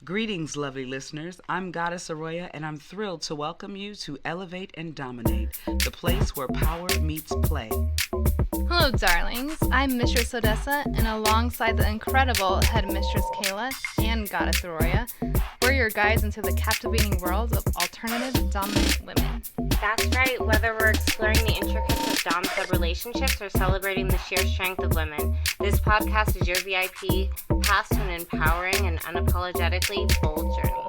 Greetings, lovely listeners. I'm Goddess Aroya, and I'm thrilled to welcome you to Elevate and Dominate, the place where power meets play. Hello, darlings. I'm Mistress Odessa, and alongside the incredible head Mistress Kayla and Goddess Aroya, we're your guides into the captivating world of alternative dominant women. That's right. Whether we're exploring the intricacies of dom-sub relationships or celebrating the sheer strength of women, this podcast is your VIP path to an empowering and unapologetically bold journey.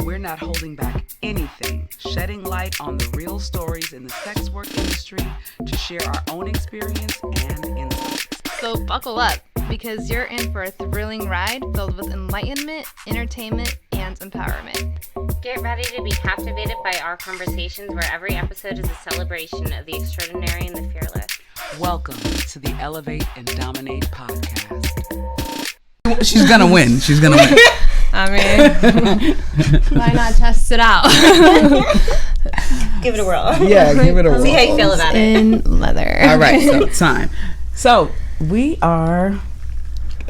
We're not holding back anything, shedding light on the real stories in the sex work industry to share our own experience and insights. So buckle up, because you're in for a thrilling ride filled with enlightenment, entertainment, and empowerment. Get ready to be captivated by our conversations, where every episode is a celebration of the extraordinary and the fearless. Welcome to the Elevate and Dominate podcast. She's gonna win. She's gonna win. I mean, why not test it out? Give it a whirl. Yeah, give it a whirl. See how you feel about it. In leather. All right, so time. So we are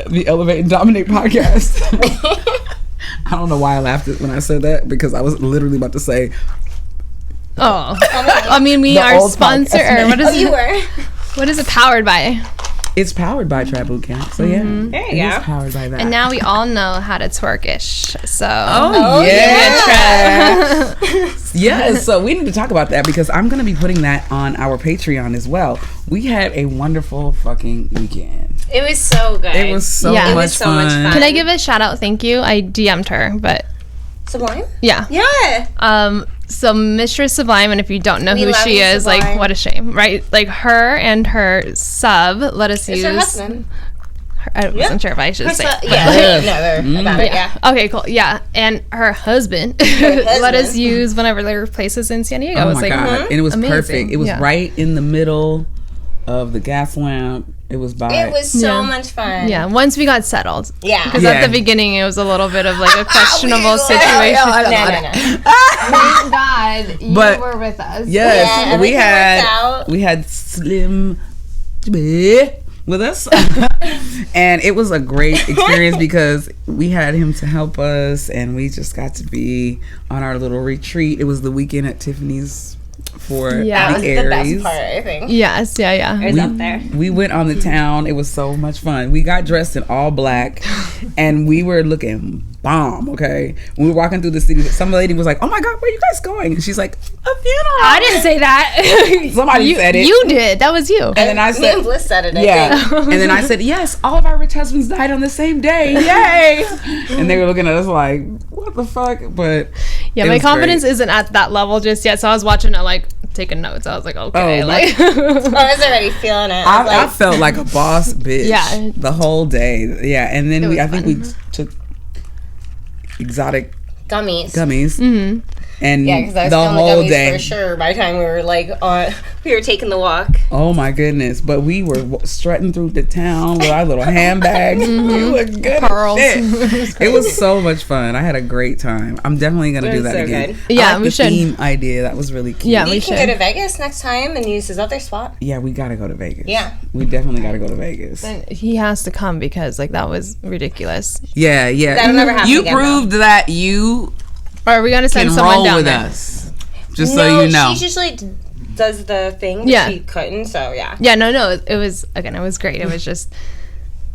the Elevate and Dominate podcast. I don't know why I laughed when I said that, because I was literally about to say. Oh, I mean, we The are old sponsored. podcast. Or what is You were. What is it powered by? It's powered by Trap Boot Camp. So yeah, There you it is go. powered by that. And now we all know how to twerkish. So Oh yeah. Yes, so we need to talk about that, because I'm going to be putting that on our Patreon as well. We had a wonderful fucking weekend. It was so good. It was so Yeah. It much was so fun. much fun. Can I give a shout out? Thank you. I DM'd her, but Sublime? yeah. Yeah. So Mistress Sublime, and if you don't know We who love she you, is, Sublime. like, what a shame, right? Like, her and her sub let us It's use. her husband. I wasn't sure if I should say. Yeah, but- yeah. No, about it, yeah. Okay, cool. Yeah, and her husband let us use one of their places in San Diego. Oh I was my like, god! And it was amazing. perfect. It was Yeah. right in the middle of the gas lamp. It was by. It was so Yeah. much fun. Yeah, once we got settled. Yeah. Because Yeah. at the beginning, it was a little bit of like a questionable No. situation. Thank God you But- were with us. Yes, Yeah, we everything worked out. had Slim with us, and it was a great experience because we had him to help us, and we just got to be on our little retreat. It was the weekend at Tiffany's for Yeah. That was the the Aries. best part, I think. Yes, yeah. It was up there. We went on the town. It was so much fun. We got dressed in all black, and we were looking bomb. Okay, when we were walking through the city, some lady was like, "Oh my God, where are you guys going?" And she's like, "A funeral." I didn't say that. Somebody said it. You did. That was you. And then I Me said, and Bliss said it, I yeah. think. And then I said, yes, all of our rich husbands died on the same day. Yay. And they were looking at us like, what the fuck? But Yeah, it my was confidence great. isn't at that level just yet. So I was watching it, like, taking notes. I was like, okay. Oh, like, I was already feeling it. I was I like, felt like a boss bitch Yeah. the whole day. Yeah. And then was I think fun. we took exotic gummies. gummies. Mm-hmm. And Yeah, because I was the feeling the whole gummies day. for sure by the time we were like we were taking the walk. Oh my goodness. But we were strutting through the town with our little handbags. We looked good as Pearls. shit. It was so much fun. I had a great time. I'm definitely going to It do was that so again. good. Yeah, I like we the should. theme idea. That was really cute. Yeah, We we can should. go to Vegas next time and use his other spot. Yeah, we got to go to Vegas. Yeah. We definitely got to go to Vegas. And he has to come because, like, that was ridiculous. Yeah, yeah. That'll never happen You again, proved that you Or are we going to send can someone roll down with there? us. Just No, so you know. she usually does the thing, but Yeah. she couldn't, so yeah. Yeah, no. It was great. It was just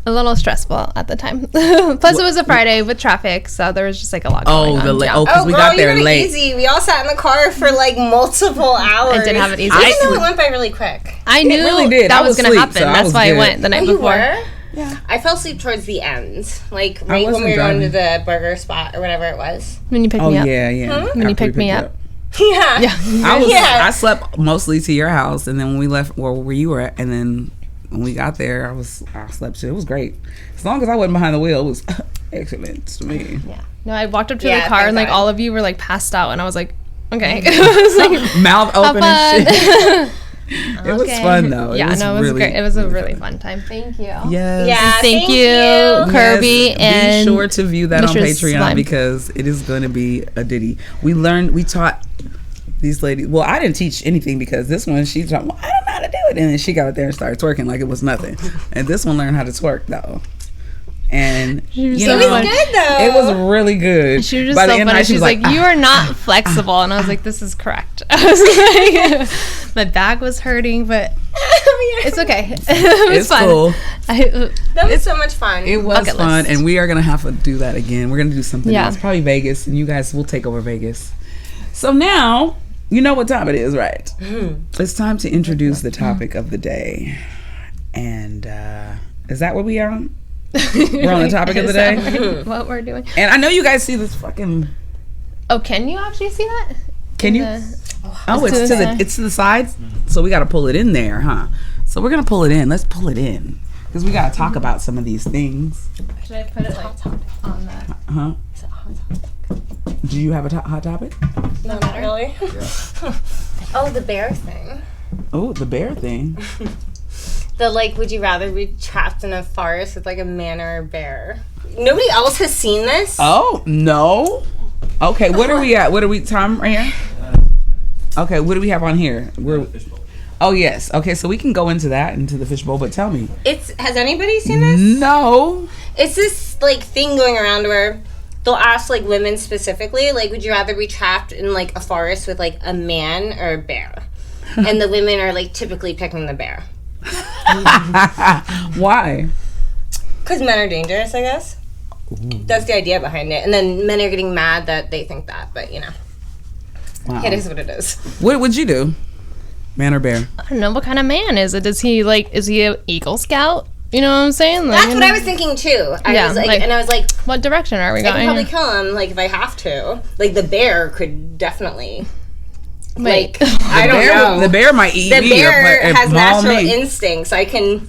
a little stressful at the time. Plus, it was a Friday with traffic, so there was just like a lot going on. Yeah. because we girl, got you there were late. easy. We all sat in the car for like multiple hours. I did have it easy. Even though it went by really quick. I knew really did. that I was was going to asleep, happen. so I That's was why good. I went the night You before. were? Yeah. I fell asleep towards the end, like right when wasn't we were going to driving. the burger spot or whatever it was. When you picked Oh, me up. yeah. When you After we picked me you up. Yeah. Yeah. I slept mostly to your house, and then when we left, where you were at, and then when we got there, I slept too. It was great. As long as I wasn't behind the wheel, it was excellent to me. Yeah. No, I walked up to Yeah, the car thank and like God. all of you were like passed out, and I was like, okay. It was like, Mouth open and fun. shit. It was Okay. fun though. Yeah, it was no, it was really, great. It was a really fun time. Thank you. Yes. Yeah. Thank you, you. Kirby, Yes, and be sure to view that on Mistress Patreon Slime. because it is going to be a ditty. We taught these ladies. Well, I didn't teach anything because this one she taught. Well, I don't know how to do it, and then she got up there and started twerking like it was nothing. And this one learned how to twerk though, And She was you so know, funny. Good though. it was really good. She was just By the so end of the funny. night, she She's was like, "You are not flexible," and I was like, "This is correct." I was like, my back was hurting, but it's okay. It was It's fun. cool. That was so much fun. It was Bucket fun, list. and we are gonna have to do that again. We're gonna do something Yeah. else, probably Vegas, and you guys will take over Vegas. So now you know what time it is, right? It's time to introduce the topic of the day, and is that what we are on? We're on the topic of the day, What we're doing? and I know you guys see this fucking. Oh, can you actually see that? Can you? Oh, it's to the sides, so we got to pull it in there, huh? So we're gonna pull it in. Let's pull it in because we got to talk about some of these things. Should I put it like on that? Huh? Do you have a hot topic? No, not really. Oh, the bear thing. Oh, the bear thing. The like, would you rather be trapped in a forest with like a man or a bear? Nobody else has seen this. Oh no. Okay, what are we at? What are we? Tom, right here. Okay, what do we have on here? Oh yes. Okay, so we can go into the fishbowl. But tell me. Has anybody seen this? No. It's this like thing going around where they'll ask like women specifically, like, would you rather be trapped in like a forest with like a man or a bear? And the women are like typically picking the bear. Why? Because men are dangerous, I guess. That's the idea behind it. And then men are getting mad that they think that, but you know, Wow. it is what it is. What would you do? Man or bear? I don't know what kind of man is it. Is he an Eagle Scout? You know what I'm saying? Like, That's what I was thinking too. Yeah, I was like, what direction are we I can probably going? kill him, like if I have to. Like the bear could definitely. Wait. Like I don't know. The bear might eat The me. bear or has maul natural me. instincts. I can't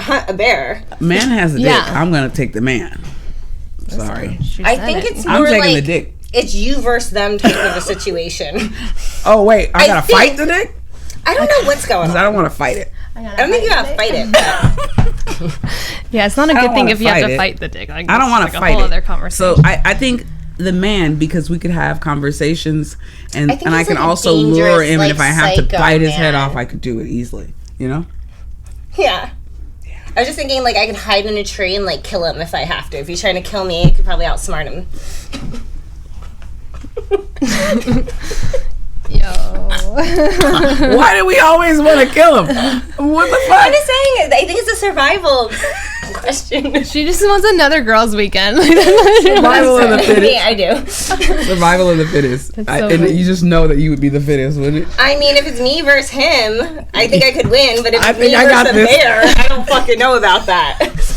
hunt a bear. Man has a dick. Yeah. I'm gonna take the man. Sorry. I think it's I'm more taking like the dick. it's you versus them type of a situation. Oh wait, I gotta think- fight the dick? I don't know what's going on. I don't want to fight it. I don't think you gotta fight it. Yeah, it's not a I good don't thing wanna if you have fight to it. fight the dick. Like, I don't want want to to like fight a whole it. other conversation. So I think the man, because we could have conversations, and I think I he's can like a also lure dangerous, him, and like, if I have to psycho bite his head man. off, I could do it easily. You know? Yeah. I was just thinking, like, I could hide in a tree and, like, kill him if I have to. If he's trying to kill me, I could probably outsmart him. Yo. Why do we always want to kill him? What the fuck? I'm just saying, I think it's a survival question. She just wants another girls' weekend. Survival of the fittest. Yeah, I do. Survival of the fittest. That's so And funny. you just know that you would be the fittest, wouldn't it? I mean, if it's me versus him, I think I could win. But if I it's think me I got versus a this. bear, I don't fucking know about that.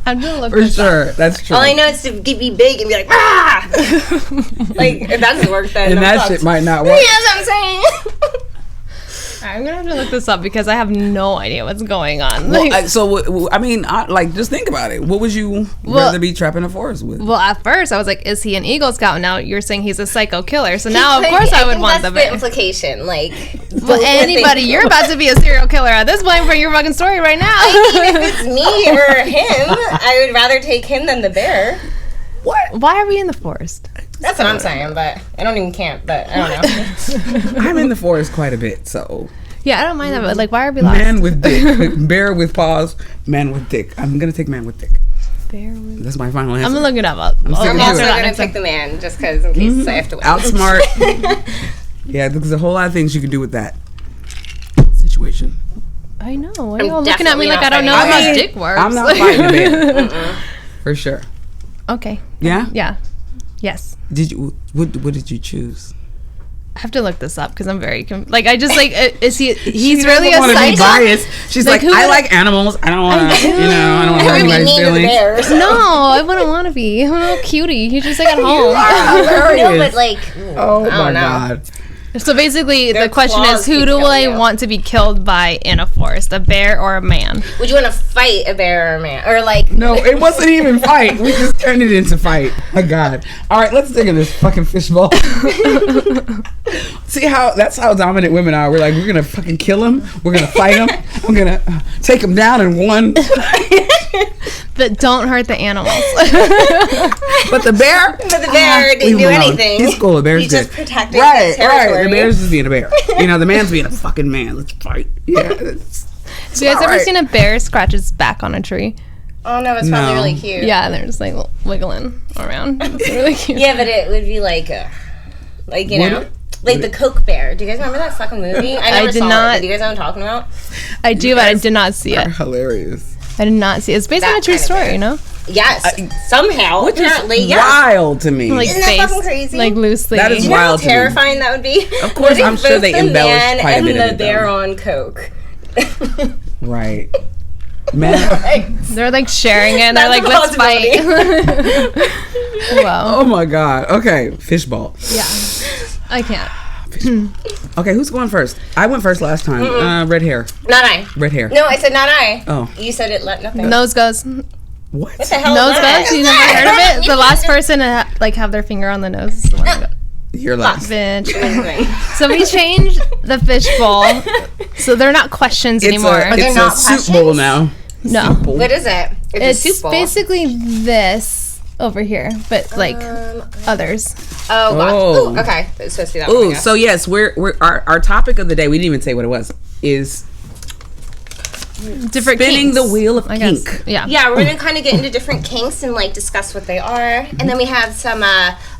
I'm gonna look For this up. sure. That's true. All I know is to be big and be like, ah! Like, if that doesn't work, then and I'm that fucked. shit might not Yeah, work. that's what I'm saying. Alright, I'm gonna have to look this up because I have no idea what's going on. Well, Like, just think about it. What would you rather be trapped in a forest with? well, at first I was like, is he an Eagle Scout? Now you're saying he's a psycho killer. So now, of Like, course, I would think want the that's bear. implication. Like, Well, anybody, you're about to be a serial killer at this point for your fucking story right now. if it's me or him, I would rather take him than the bear. What? Why are we in the forest? That's what I'm saying, but I don't even camp, but I don't know. I'm in the forest quite a bit, so. Yeah, I don't mind that, but like, why are we lost? Man with dick. Bear with paws. Man with dick. I'm going to take man with dick. Bear with- That's my final answer. I'm gonna look it up. sticking I'm to also it. going to pick the man just because in case I have to win. Outsmart. Yeah, there's a whole lot of things you can do with that situation. I know. Why are I'm you all looking at me definitely like not I don't know fighting how a bear. dick works? I'm not fighting a bear. For sure. Okay. Yeah? Yeah. Yes. What did you choose? I have to look this up because I'm very I just like is he? He's She really a doesn't wanna be psycho. biased. She's Like, like, who I would- like animals. I don't want to, I don't want to hurt I would be anybody's mean to the feelings. bears. No, I wouldn't want to be. I'm a little cutie. He's just like at home. No, but like, Oh I my don't know. god. So basically, Their the question claws is, who could do kill I you. want to be killed by in a forest, a bear or a man? Would you want to fight a bear or a man? Or like, No, it wasn't even fight. We just turned it into fight. My god. All right, let's dig in this fucking fishbowl. See that's how dominant women are. We're like, we're gonna fucking kill him. We're gonna fight him. We're gonna take him down in one. But don't hurt the animals. But the bear. but the bear leave didn't him do alone. anything. He's cool. The bear's He good. just protected his Right. territory. The bear's just being a bear. You know, the man's being a fucking man. Let's fight. Yeah. Have you guys ever seen a bear scratch its back on a tree? Oh no, it's probably really cute. Yeah, and they're just like wiggling around. It's really cute. Yeah, but it would be like you know, like the Coke Bear. Do you guys remember that fucking movie? I never did saw not. it. Do you guys know what I'm talking about? I do, but I did not see it. Hilarious. I did not see it. It's based on a true story, you know? Yes, somehow. Which apparently, is yeah. wild to me. Like Isn't that fucking crazy? Like loosely. That is You know how wild to me. terrifying that would be? Of course, I'm sure they embellished quite a bit of and it, the bear though. on Coke. Right. Man. They're like sharing it and they're That's like, a let's fight. Wow. Oh my God. Okay. Fishball. Yeah. I can't. Okay, who's going first? I went first last time. Red hair. Not I. Red hair. No, I said not I. Oh. You said it let nothing. Nose goes. What? What the hell Nose is that? goes? You never heard of it? The last person to like have their finger on the nose is the one that goes. You're last. Bitch. So we changed the fishbowl. So they're not questions anymore. It's not a soup bowl questions? now. No. Soup bowl. What is it? It's a soup bowl. basically this over here, but like others. Oh, gosh. Oh. Ooh, okay. It's supposed to be that one, I Ooh, guess. so yes, we're our topic of the day. We didn't even say what it was. Is Different spinning kinks, the wheel of I guess. kink. Yeah. Yeah, we're gonna kind of get into different kinks and like discuss what they are, and then we have some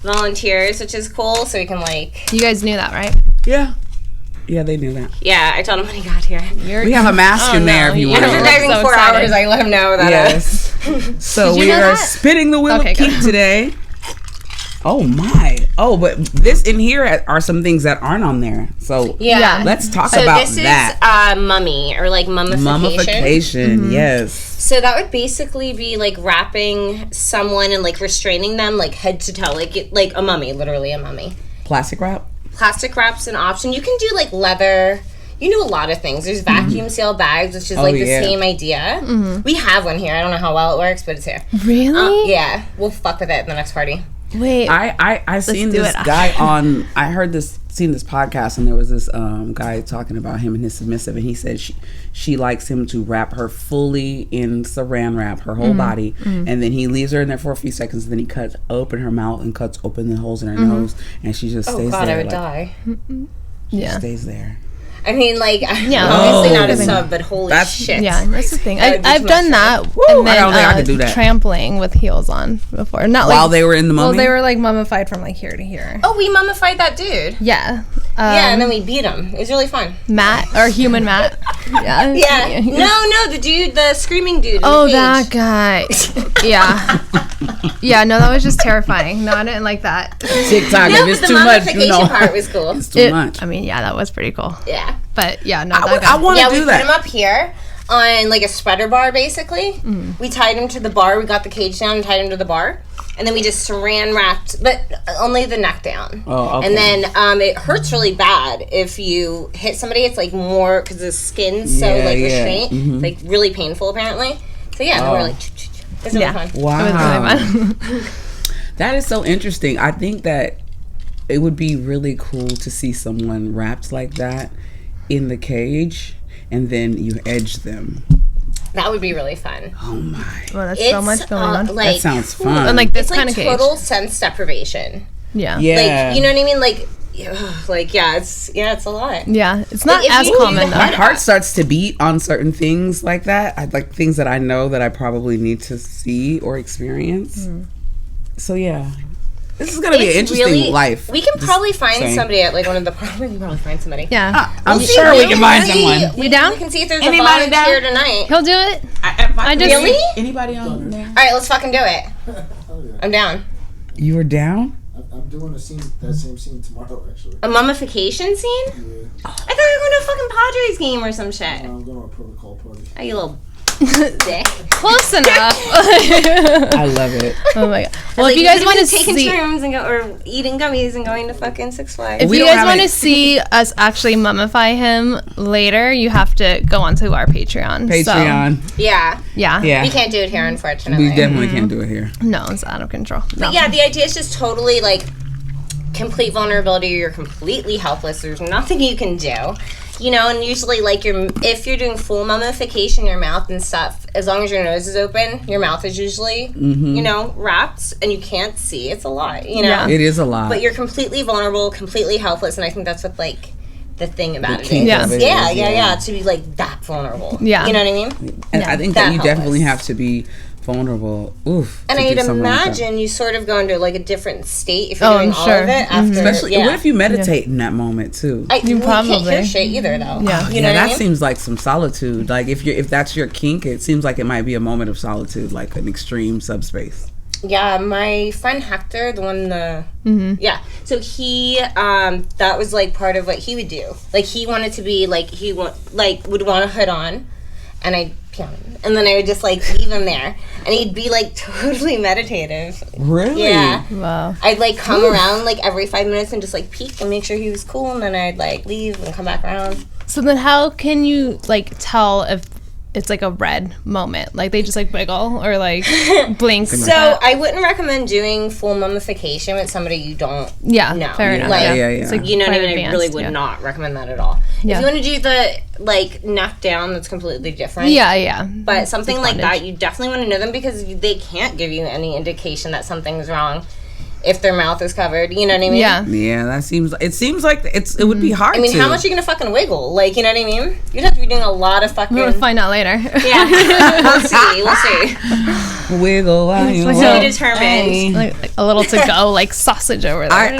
volunteers, which is cool. So we can like, You guys knew that, right? Yeah. Yeah, they knew that. yeah, I told him when he got here. We have a mask in there if you want After I'm to. driving so 4 excited. hours, I let him know that. Yes. So Did you we know are that? spinning the wheel Okay, of kink good. today. Oh my. Oh, but this in here are some things that aren't on there. So Yeah. let's talk So about this that. is mummy or like mummification. Mummification, yes. So that would basically be like wrapping someone and like restraining them like head to toe, like a mummy, literally a mummy. Plastic wrap. Plastic wrap's an option. You can do like leather. You can do a lot of things. There's vacuum seal bags, which is like the yeah. same idea. We have one here. I don't know how well it works, but it's here. Really? Yeah, we'll fuck with it in the next party. Wait. I seen do this it. guy on. I heard seen this podcast, and there was this guy talking about him and his submissive, and he said she likes him to wrap her fully in saran wrap, her whole body, and then he leaves her in there for a few seconds, and then he cuts open her mouth and cuts open the holes in her nose, and she just stays Oh God, there. I would like, die. Yeah. Stays there. I mean, like, Yeah. obviously not a I mean, sub, but holy that's- shit. Yeah, that's the thing. That would be I've too done much. that. Woo, And then I don't think I could do that. trampling with heels on before. Not While like, they were in the mummy? Well, they were like mummified from like here to here. Oh, we mummified that dude. Yeah. Yeah, and then we beat him. It was really fun. Matt or human Matt. Yeah. Yeah. No, the dude, the screaming dude. in Oh, the that cage. guy. Yeah. Yeah, no, that was just terrifying. No, I didn't like that. TikTok, No, if it's but the too much, mummification you know, part was cool. it's too much. I mean, yeah, that was pretty cool. Yeah. But yeah, no, I that guy. want to Yeah, we do put him that. up here on like a spreader bar, basically. We tied him to the bar. We got the cage down and tied him to the bar. And then we just saran wrapped, but only the neck down. Oh, okay. And then it hurts really bad if you hit somebody. It's like more because the skin's so Yeah, like yeah. restrained, like really painful apparently. So yeah, then we're like, it's really Yeah. fun. Wow. It was really fun. That is so interesting. I think that it would be really cool to see someone wrapped like that in the cage, and then you edge them. That would be really fun. Oh my. Well, that's so much going on. Like, That sounds fun. And like this it's like kind of cage. total sense deprivation. Yeah. yeah. Like, you know what I mean? Like it's a lot. Yeah. It's not Like, if as you do common the My though. heart starts to beat on certain things like that. I like things that I know that I probably need to see or experience. So yeah. This is gonna be an It's interesting really- life. We can Just probably find saying. somebody at like one of the. We can probably find somebody. Yeah. I'm We'll see. sure we can find See. someone. We, You down? We can see if there's Anybody a volunteer down? tonight. He'll do it. I just- Really? Anybody on there? All right, let's fucking do it. Oh, yeah. I'm down. You were down? I'm doing that same scene tomorrow, actually. A mummification scene? Yeah. I thought you were going to a fucking Padres game or some shit. I'm going to a protocol party. Oh, you little dick. Close enough. I love it. Oh my god. Well, Like, if you guys want to taking see, shrooms and or eating gummies and going to fucking Six Flags. if We you don't guys have want to any- see us actually mummify him later, you have to go onto our Patreon. Patreon. Yeah. So, yeah. Yeah. We can't do it here, unfortunately. We definitely can't do it here. No, it's out of control. No. But yeah, the idea is just totally like complete vulnerability. You're completely helpless. There's nothing you can do. You know, and usually like if you're doing full mummification, your mouth and stuff, as long as your nose is open, your mouth is usually, you know, wrapped and you can't see. It's a lot, you know? Yeah. It is a lot. But you're completely vulnerable, completely helpless, and I think that's what like the thing about it is. kink Yeah. of it Yeah, is, yeah, to be like that vulnerable. Yeah. You know what I mean? And Yeah, I think that that you definitely helpless. have to be vulnerable. Oof. And to I'd do something like that. imagine you sort of go into like a different state if you're Oh, doing sure. all of it after. Especially, what if you meditate in that moment too? You can't hear probably. shit either, though. Yeah. You know what I that mean? seems like some solitude. Like if that's your kink, it seems like it might be a moment of solitude, like an extreme subspace. Yeah, my friend Hector, the one yeah. So he that was like part of what he would do. Like he wanted to be like would want a hood on, and I'd pee on him, and then I would just like leave him there, and he'd be like totally meditative. Really? Yeah. Wow. I'd like come around like every 5 minutes and just like peek and make sure he was cool, and then I'd like leave and come back around. So then how can you like tell if it's like a red moment? Like they just like wiggle or like blink? So I wouldn't recommend doing full mummification with somebody you don't know. Fair enough. Like, Yeah. It's like you know what I quite mean? I really advanced, would yeah. not recommend that at all. Yeah. If you want to do the like neck down, that's completely different. Yeah. But something like bondage. that, you definitely want to know them because they can't give you any indication that something's wrong if their mouth is covered. You know what I mean? Yeah. Yeah, that seems. It seems like it would be hard. I mean, to. how much are you gonna fucking wiggle? Like, you know what I mean? You'd have to be doing a lot of fucking. We'll find out later. Yeah, we'll see. wiggle? While you like To walk. be determined. like a little to go, like sausage over there.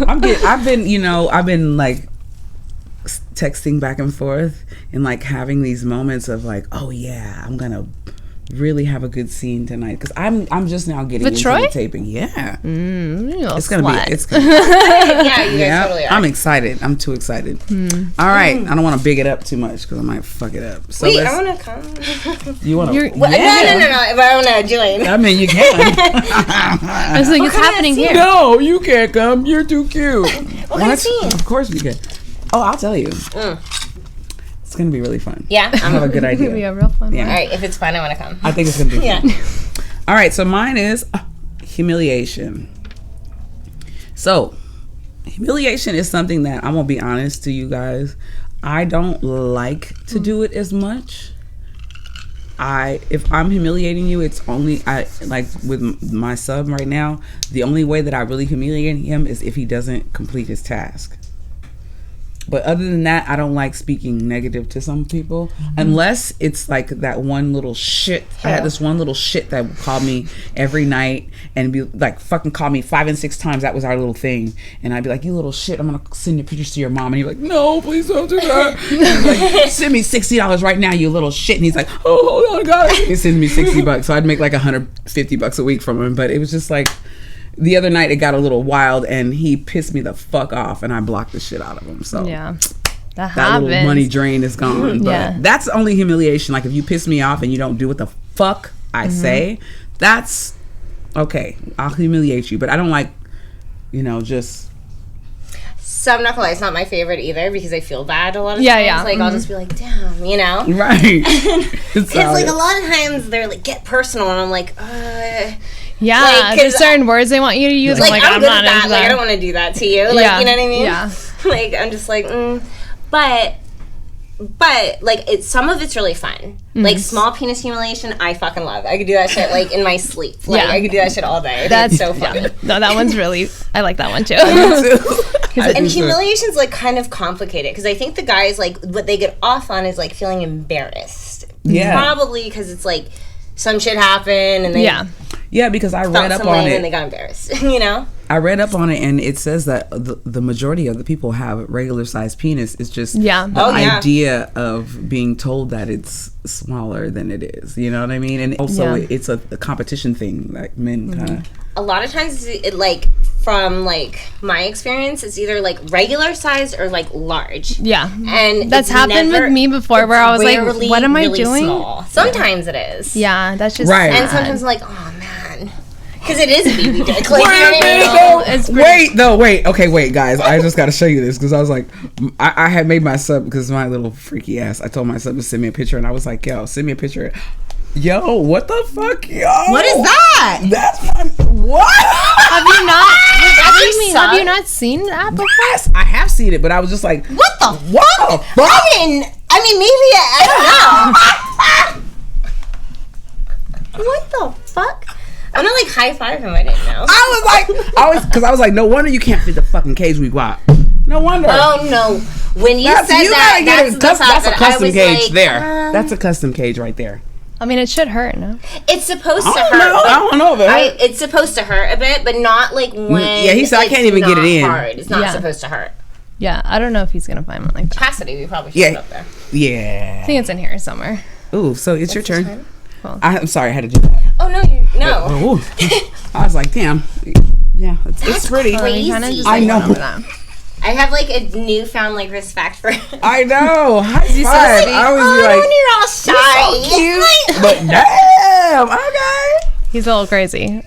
I've been like texting back and forth and like having these moments of like, oh yeah, I'm gonna really have a good scene tonight because I'm just now getting into Troy? the taping. Yeah, it's gonna slut. be. It's gonna. Yeah, you guys Yeah, totally are. I'm excited. I'm too excited. All right, I don't want to big it up too much because I might fuck it up. So Wait, let's- I want to come. you want to? You're- No, but I want to join. I mean, you can. I was like, it's happening here. No, you can't come. You're too cute. What kind of scene? Of course we can. Oh, I'll tell you. It's gonna be really fun. Yeah, I have a good It's gonna be idea. a real fun Yeah. All right, if it's fun, I want to come. I think it's gonna be Yeah. fun. All right, so mine is humiliation. So, humiliation is something that I'm gonna be honest to you guys. I don't like to do it as much. If I'm humiliating you, it's only like with my sub right now. The only way that I really humiliate him is if he doesn't complete his task. But other than that, I don't like speaking negative to some people unless it's like that one little shit. I had this one little shit that would call me every night and be like, fucking call me 5 and 6 times. That was our little thing. And I'd be like, you little shit, I'm gonna send your pictures to your mom. And he'd be like, no, please don't do that. And I'd be like, send me $60 right now, you little shit. And he's like, oh, hold on, guys. He sends me $60. So I'd make like $150 a week from him. But it was just like, the other night it got a little wild and he pissed me the fuck off and I blocked the shit out of him. So Yeah. That that little happens. money drain is gone. But Yeah. that's only humiliation. Like if you piss me off and you don't do what the fuck I say, that's okay. I'll humiliate you. But I don't like, just So I'm not gonna lie, it's not my favorite either because I feel bad a lot of Yeah, times. yeah. Like I'll just be like, damn, right. It's Because like a lot of times they're like get personal and I'm like, Yeah, Like, 'cause there's certain words they want you to use. like I'm good not at that. into Like I that. don't want to do that to you. Like Yeah. you know what I mean? Yeah. Like I'm just like, but like some of it's really fun. Like small penis humiliation, I fucking love. I could do that shit like in my sleep. Like Yeah. I could do that shit all day. That's It's so fun. yeah. No, that one's really. I like that one too. And humiliation's like kind of complicated because I think the guys like what they get off on is like feeling embarrassed. Yeah. Probably because it's like some shit happened and they Yeah, because I read felt up some on way and they it. got embarrassed. You know? I read up on it and it says that the majority of the people have regular sized penis. It's just Yeah. the Oh, yeah. idea of being told that it's smaller than it is. You know what I mean? And also Yeah. it's a competition thing. Like men kind of. A lot of times it like from like my experience it's either like regular size or like large. Yeah. And That's it's happened never- with me before where I was like, rarely what am I really doing? small. Sometimes it is. Yeah, that's just Right. And sad. sometimes I'm like, oh man. Because it is a baby dick. Like, you know what I mean? No, it's pretty- Wait. Okay, wait, guys. I just got to show you this because I was like, I had made my sub because my little freaky ass. I told my sub to send me a picture and I was like, yo, send me a picture. Yo, what the fuck, yo? What is that? That's my what? Have you not? What do you your mean? son? Have you not seen that before? Yes, I have seen it, but I was just like, What the what the fuck? I mean, maybe I don't know. What the fuck? I'm gonna like high five him. I didn't know. I was like, no wonder you can't fit the fucking cage we got. No wonder. Oh no! When you said that, that's the that's a fact that I custom was cage like, there. That's a custom cage right there. I mean, it should hurt, no? It's supposed to I hurt. don't know if it hurt. It's supposed to hurt a bit, but not like when. Yeah, he said I can't even get it in. Hard. It's not supposed to hurt. Yeah, I don't know if he's gonna find one like that. Chastity, we probably should put up there. Yeah. I think it's in here somewhere. Ooh, so it's your turn. Cool. I'm sorry, I had to do that. Oh no, no. I was like, damn. Yeah, it's pretty. Crazy. I know. I have like a newfound like respect for him. I know. High five. I always be like, you're all shy. so cute. But damn, okay. He's a little crazy.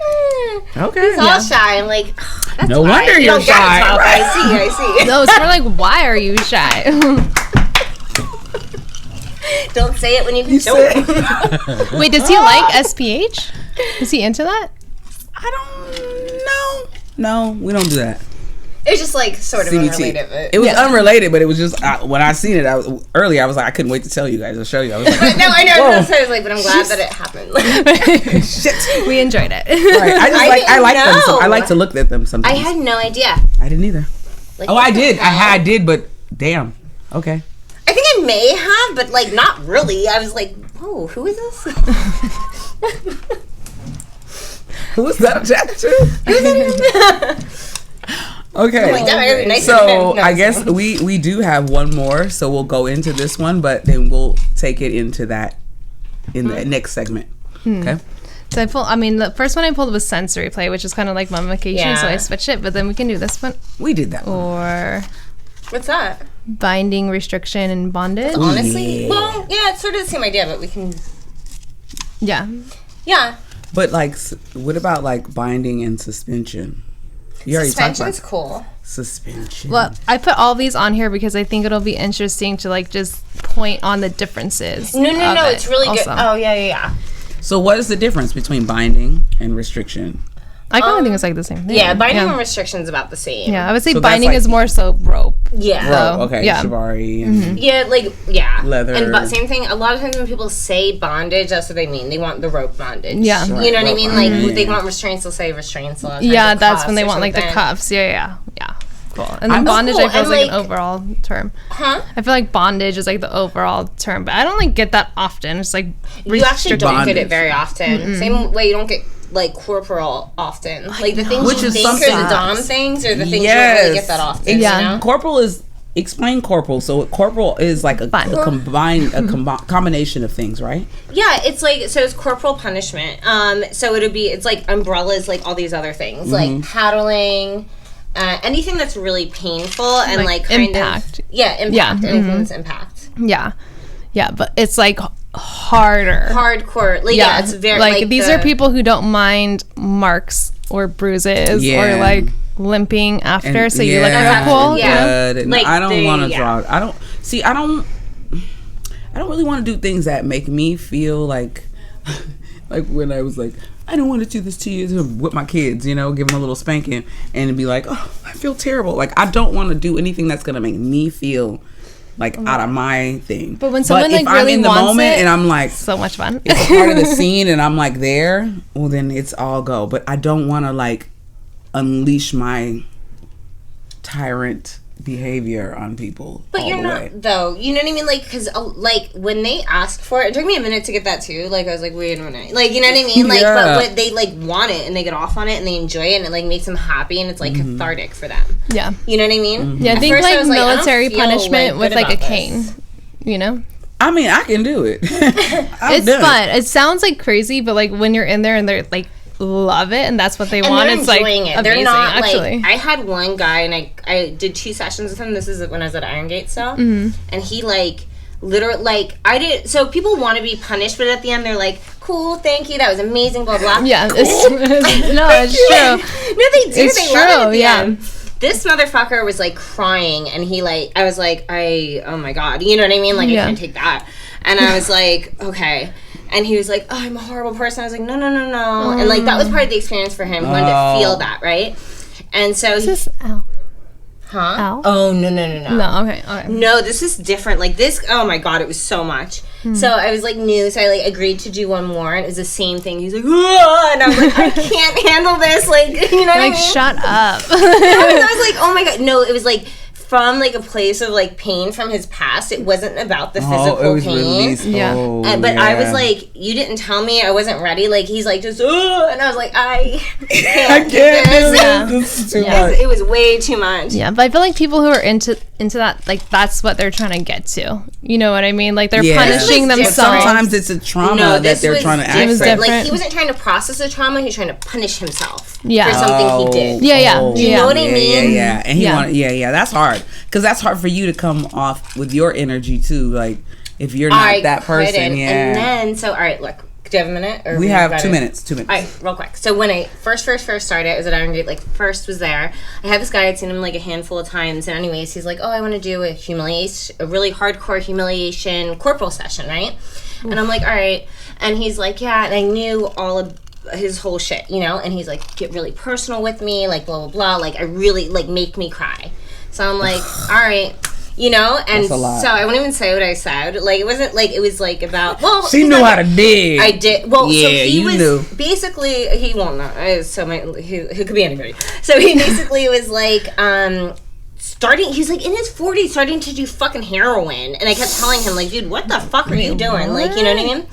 Okay. He's all shy. I'm like, that's No why. wonder you're don't get shy. it, Tom. Right? I see. No, it's more like, why are you shy? Don't say it when you can You show said- it. Wait, does he like SPH? Is he into that? I don't know. No, we don't do that. It's just like sort of CBT. unrelated. But It was unrelated, but it was just when I seen it. I was like, I couldn't wait to tell you guys. I'll show you. I was like, no, I know. Whoa. That's what I was like, but I'm glad that it happened. shit. We enjoyed it. Right. I like them. So know. I like to look at them sometimes. I had no idea. I didn't either. Like, Oh, what I the did. hell? I did, but damn. Okay. I think I may have, but like not really. I was like, "Whoa, who is this?" Who was that attached to? Okay. Like, that was nice So of him. I guess we do have one more, so we'll go into this one, but then we'll take it into that in the next segment. Okay. So the first one I pulled was sensory play, which is kind of like mummification, so I switched it, but then we can do this one. We did that one. Or What's that? binding, restriction, and bondage. Honestly, yeah. well, yeah, it's sort of the same idea, but we can. Yeah. Yeah, But like, what about like binding and suspension? You already talked suspension's about cool. suspension. Well, I put all these on here because I think it'll be interesting to like just point on the differences. No, of it it's really good. also. Oh yeah. So what is the difference between binding and restriction? I kind of think it's like the same thing. Yeah, binding and restriction's about the same. Yeah, I would say So that's binding like- is more so rope. Yeah. So, Okay, yeah. shibari and Yeah, like, yeah. Leather. And but same thing, a lot of times when people say bondage, that's what they mean. They want the rope bondage. Yeah. You know what I mean? Like, Right. they want restraints, they'll say restraints. A lot of times, Yeah, or that's when they cuffs or want like the something. cuffs. Yeah. Cool. And then I'm bondage, cool, I feel is and, like an like- overall term. Huh? I feel like bondage is like the overall term, but I don't like get that often. It's like You actually don't Bondage. get it very often. Same way you don't get, like, corporal often. Like, the things Which you is think are the something- Dom things are the things you don't really get that often, Yeah. you know? Corporal is explain corporal. So corporal is like a Fine. combination of things, right? Yeah, it's like, so it's corporal punishment. So it's like umbrellas, like all these other things, like paddling, anything that's really painful and Like like kind impact. of impact. Yeah, Anything that's impact. yeah, but it's like harder. Hardcore, like yeah, it's very like these are people who don't mind marks or bruises Yeah. or like limping after. And- so you like yeah, cool. yeah. blood, and Like I don't want to yeah. draw. I don't really want to do things that make me feel like like when I was like, I don't want to do this to you with my kids, you know, give them a little spanking and be like, oh, I feel terrible. Like, I don't want to do anything that's going to make me feel like out of my thing. But when someone, if like, I'm really in the wants moment it, and I'm like, So much fun. it's a part of the scene and I'm like there, well, then it's all go. But I don't want to like unleash my tyrant behavior on people. But all you're the not way. though. You know what I mean? Like, because like when they asked for it took me a minute to get that too. Like I was like, wait a minute. Like, you know what I mean? Like, Yeah. but what they like want it and they get off on it and they enjoy it and it like makes them happy and it's like cathartic for them. Yeah. You know what I mean? Yeah, I At think first I like was I don't military feel, punishment with good like a about cane. this. You know? I mean, I can do it. It's fun. It sounds like crazy, but like when you're in there and they're like love it and that's what they And want, they're it's like enjoying it. amazing, They're not actually. like I had one guy and I did 2 sessions with him. This is when I was at Iron Gate still, and he like literally like I did. So people want to be punished, but at the end they're like, "Cool, thank you, that was amazing." Blah blah. Yeah, it's no, it's true. No, they do. It's They love it at true, the yeah. end. This motherfucker was like crying, and he like I was like, oh my god, you know what I mean? Like Yeah. I can't take that. And I was like, okay. And he was like, oh, I'm a horrible person. I was like, no. And like that was part of the experience for him. He wanted to feel that, right? And so Is this ow? huh? Ow? Oh no. No, okay. No, this is different. Like this, oh my god, it was so much. So I was like new, so I like agreed to do one more, and it was the same thing. He's like, "Ugh," and I was like, I can't handle this. Like, you know what I Like mean? shut up. I was like, oh my god, no, it was like from like a place of like pain from his past. It wasn't about the physical it was pain. released. Yeah. But I was like, you didn't tell me, I wasn't ready. Like he's like just, and I was like, I can't do this. This is too Yes, much. it was way too much. Yeah, but I feel like people who are into that, like that's what they're trying to get to. You know what I mean? Like they're punishing This was themselves. Sometimes it's a trauma that this they're was trying to different. access. Like he wasn't trying to process the trauma, he was trying to punish himself Yeah. for something he did. Yeah. Do you know what I mean? Yeah. And he Yeah. wanted, that's hard. Because that's hard for you to come off with your energy too. Like, if you're not I that person, couldn't. And then, so, all right, look. Do you have a minute? Or we have got 2 it? minutes. 2 minutes. All right, real quick. So when I first started, I was at Iron Gate, like first was there. I had this guy, I'd seen him like a handful of times. And anyways, he's like, oh, I want to do a really hardcore humiliation corporal session, right? And I'm like, all right. And he's like, yeah. And I knew all of his whole shit, you know? And he's like, get really personal with me, like blah, blah, blah. Like I really, like make me cry. So I'm like, all right. You know, and so I won't even say what I said. Like, it wasn't like, it was like about, well. She knew how to dig. I did. Well, yeah, so he was knew. basically, he won't know. So he could be anybody. So he basically was like, he's like in his 40s starting to do fucking heroin. And I kept telling him, like, dude, what the fuck are you doing? Like, you know what I mean?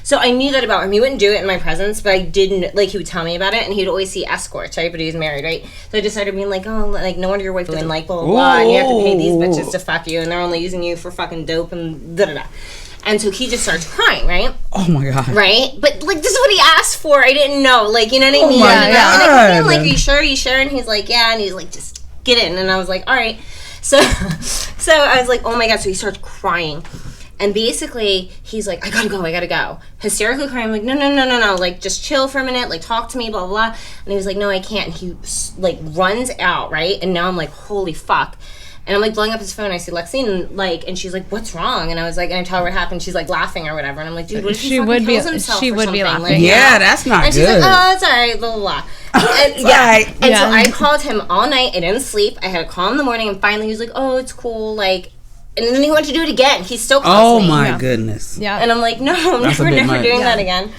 So I knew that about him. He wouldn't do it in my presence, but I didn't, like, he would tell me about it, and he'd always see escorts, right? But he was married, right? So I just started being like, oh, like, no wonder your wife doing, like, blah, blah, blah, and you have to pay these bitches to fuck you, and they're only using you for fucking dope, and da-da-da. And so he just starts crying, right? Oh, my God. Right? But, like, this is what he asked for. I didn't know. Like, you know what I mean? my And I kept being God. like, are you sure? Are you sure? And he's like, yeah. And he's like, just get in. And I was like, all right. So I was like, oh, my God. So he starts crying. And basically, he's like, I gotta go. Hysterically crying. I'm like, no. Like, just chill for a minute. Like, talk to me, blah, blah, blah. And he was like, no, I can't. And he, like, runs out, right? And now I'm like, holy fuck. And I'm, like, blowing up his phone. I see Lexine, like, and she's like, what's wrong? And I was like, and I tell her what happened. She's, like, laughing or whatever. And I'm like, dude, what if he fucking kills himself or something? laughing. Like, Yeah, that's not and good. she's like, oh, it's all right, blah, blah, blah. And, And so I called him all night. I didn't sleep. I had a call in the morning. And finally, he was like, oh, it's cool. Like, and then he wanted to do it again. He's still calls me. Oh my goodness. Yeah. And I'm like, no, I'm never doing that again.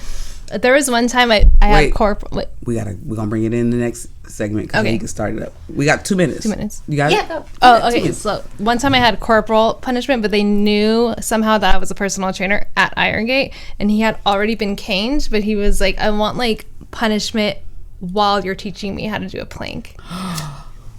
There was one time I had corporal. We're gonna bring it in the next segment because you can start it up. We got 2 minutes. 2 minutes. You got it? Go. Oh, okay. So one time I had corporal punishment, but they knew somehow that I was a personal trainer at Iron Gate, and he had already been caned, but he was like, I want like punishment while you're teaching me how to do a plank.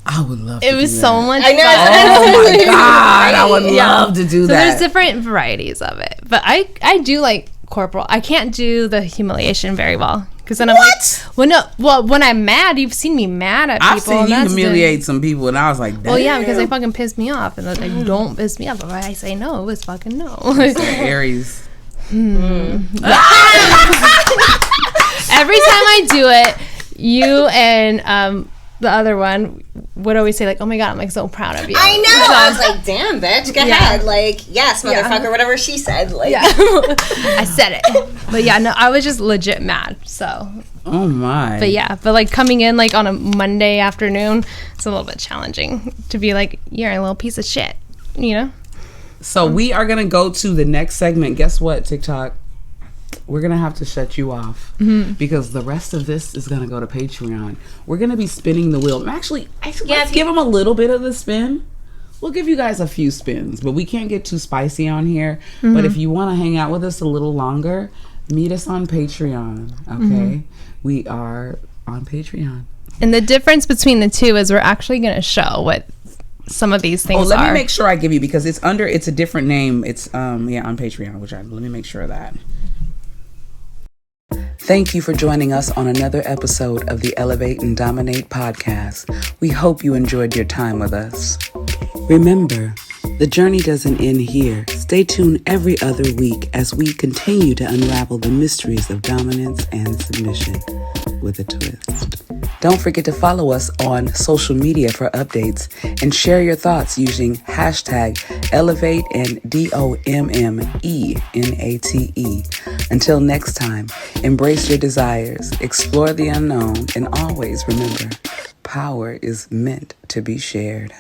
I would love to It was do so that. much I know. fun. Oh my God, I would love to do So that. there's different varieties of it, but I do like corporal. I can't do the humiliation very well because then I'm like, when I'm mad, you've seen me mad at people. I've seen and you that's humiliate some people, and I was like, damn. Well, yeah, because they fucking pissed me off, and like, don't piss me off. But I say no, it was fucking no. Aries. Every time I do it, you and the other one would always say like, "Oh my God, I'm like so proud of you." I know. I was like, damn, bitch, go ahead. Like, yes, motherfucker, whatever she said. Like, I said it. But yeah, no, I was just legit mad. So. Oh my. But like coming in like on a Monday afternoon, it's a little bit challenging to be like, you're a little piece of shit, you know? So we are gonna go to the next segment. Guess what, TikTok? We're gonna have to shut you off because the rest of this is gonna go to Patreon. We're gonna be spinning the wheel. Actually, let's give them a little bit of the spin. We'll give you guys a few spins, but we can't get too spicy on here. But if you want to hang out with us a little longer, meet us on Patreon. Okay, we are on Patreon. And the difference between the two is we're actually going to show what some of these things are. Let me make sure I give you, because it's a different name. It's on Patreon, let me make sure of that. Thank you for joining us on another episode of the Elevate and Dominate podcast. We hope you enjoyed your time with us. Remember, the journey doesn't end here. Stay tuned every other week as we continue to unravel the mysteries of dominance and submission with a twist. Don't forget to follow us on social media for updates and share your thoughts using hashtag Elevate and DOMMENATE. Until next time, embrace your desires, explore the unknown, and always remember, power is meant to be shared.